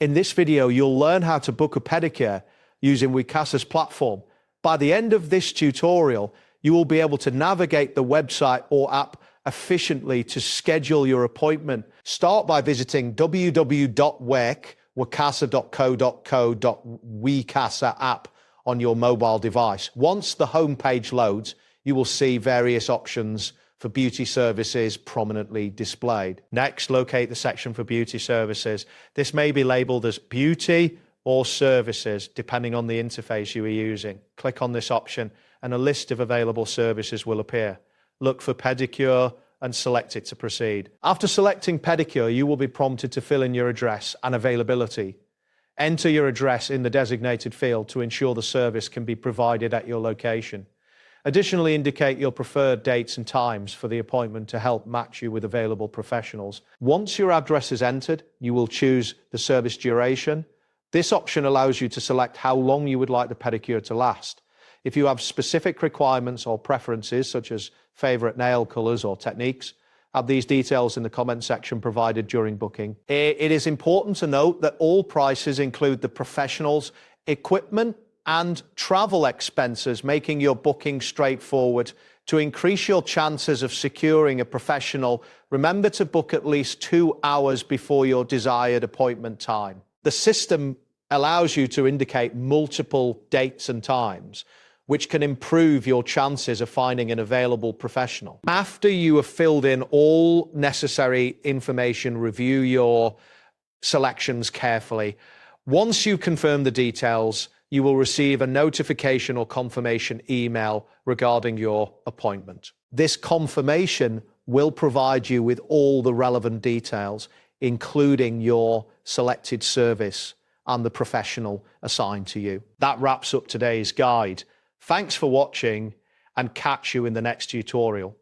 In this video, you'll learn how to book a pedicure using Wecasa's platform. By the end of this tutorial, you will be able to navigate the website or app efficiently to schedule your appointment. Start by visiting www.wecasa.co.co.wecasa app on your mobile device. Once the homepage loads, you will see various options for beauty services prominently displayed. Next, locate the section for beauty services. This may be labeled as beauty or services, depending on the interface you are using. Click on this option and a list of available services will appear. Look for pedicure and select it to proceed. After selecting pedicure, you will be prompted to fill in your address and availability. Enter your address in the designated field to ensure the service can be provided at your location. Additionally, indicate your preferred dates and times for the appointment to help match you with available professionals. Once your address is entered, you will choose the service duration. This option allows you to select how long you would like the pedicure to last. If you have specific requirements or preferences, such as favorite nail colors or techniques, add these details in the comment section provided during booking. It is important to note that all prices include the professional's equipment and travel expenses, making your booking straightforward. To increase your chances of securing a professional, remember to book at least 2 hours before your desired appointment time. The system allows you to indicate multiple dates and times, which can improve your chances of finding an available professional. After you have filled in all necessary information, review your selections carefully. Once you confirm the details, you will receive a notification or confirmation email regarding your appointment. This confirmation will provide you with all the relevant details, including your selected service and the professional assigned to you. That wraps up today's guide. Thanks for watching and catch you in the next tutorial.